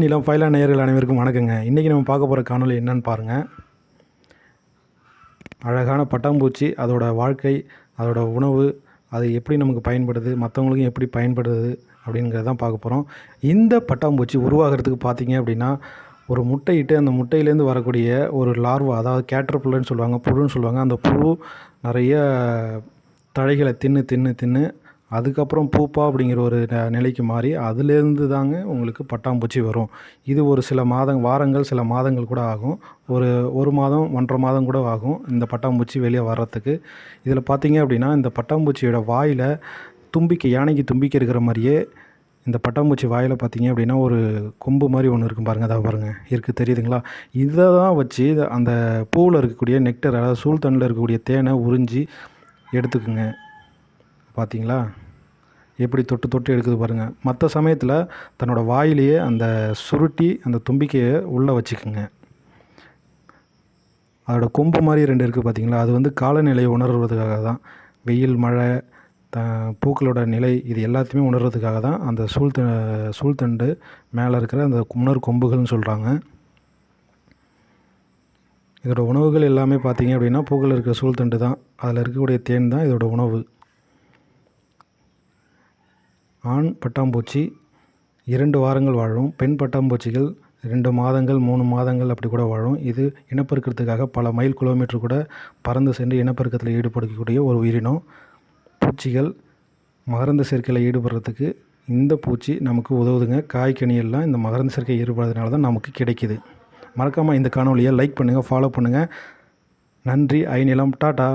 நிலம் ஃபைலா நேயர்கள் அனைவருக்கும் வணக்கங்க. இன்றைக்கி நம்ம பார்க்க போகிற காணொளி என்னன்னு பாருங்கள். அழகான பட்டாம்பூச்சி, அதோட வாழ்க்கை, அதோட உணவு, அது எப்படி நமக்கு பயன்படுது, மற்றவங்களுக்கும் எப்படி பயன்படுது அப்படிங்கிறத தான் பார்க்க போகிறோம். இந்த பட்டாம்பூச்சி உருவாகிறதுக்கு பார்த்தீங்க அப்படின்னா, ஒரு முட்டையிட்டு அந்த முட்டையிலேருந்து வரக்கூடிய ஒரு லார்வா, அதாவது கேட்டர்பில்லர்னு சொல்லுவாங்க, புழுன்னு சொல்லுவாங்க. அந்த புழு நிறைய தழைகளை தின்னு தின்னு தின்னு அதுக்கப்புறம் பூப்பா அப்படிங்கிற ஒரு நிலைக்கு மாறி அதுலேருந்து தாங்க உங்களுக்கு பட்டாம்பூச்சி வரும். இது ஒரு சில வாரங்கள் சில மாதங்கள் கூட ஆகும். ஒரு மாதம் 1.5 மாதம் கூட ஆகும் இந்த பட்டாம்பூச்சி வெளியே வர்றதுக்கு. இதில் பார்த்தீங்க அப்படின்னா, இந்த பட்டாம்பூச்சியோட வாயில் தும்பிக்கை, யானைக்கு தும்பிக்கை இருக்கிற மாதிரியே இந்த பட்டாம்பூச்சி வாயில் பார்த்தீங்க அப்படின்னா ஒரு கொம்பு மாதிரி ஒன்று இருக்கும் பாருங்கள். அதை பாருங்கள், இருக்குது தெரியுதுங்களா? இதை தான் வச்சு அந்த பூவில் இருக்கக்கூடிய நெக்டர், அதாவது சூழ்தண்டில் இருக்கக்கூடிய தேனை உறிஞ்சி எடுத்துக்குங்க. பார்த்தீங்களா எப்படி தொட்டு தொட்டு எடுக்குது பாருங்கள். மற்ற சமயத்தில் தன்னோட வாயிலேயே அந்த சுருட்டி அந்த தும்பிக்கையை உள்ளே வச்சுக்குங்க. அதோட கொம்பு மாதிரி 2 இருக்குது பார்த்தீங்களா? அது வந்து காலநிலையை உணர்வதுக்காக தான். வெயில், மழை, பூக்களோட நிலை, இது எல்லாத்தையுமே உணர்றதுக்காக தான் அந்த சூழ்தண்டு மேலே இருக்கிற அந்த கொம்புகள்னு சொல்கிறாங்க. இதோட உணவுகள் எல்லாமே பார்த்தீங்க அப்படின்னா பூக்கள் இருக்கிற சூழ்தண்டு தான். அதில் இருக்கக்கூடிய தேன் தான் இதோட உணவு. ஆண் பட்டாம்பூச்சி 2 வாரங்கள் வாழும். பெண் பட்டாம்பூச்சிகள் 2 மாதங்கள் 3 மாதங்கள் அப்படி கூட வாழும். இது இனப்பெருக்கத்துக்காக பல மைல் கிலோமீட்டர் கூட பறந்து சென்று இனப்பெருக்கத்தில் ஈடுபடக்கூடிய ஒரு உயிரினம். பூச்சிகள் மகரந்த சேர்க்கையில் ஈடுபடுறதுக்கு இந்த பூச்சி நமக்கு உதவுதுங்க. காய்கனியெல்லாம் இந்த மகரந்த சேர்க்கை ஈடுபடுறதுனால தான் நமக்கு கிடைக்கிது. மறக்காமல் இந்த காணொலியை லைக் பண்ணுங்கள், ஃபாலோ பண்ணுங்கள். நன்றி. நிலம். டாட்டா.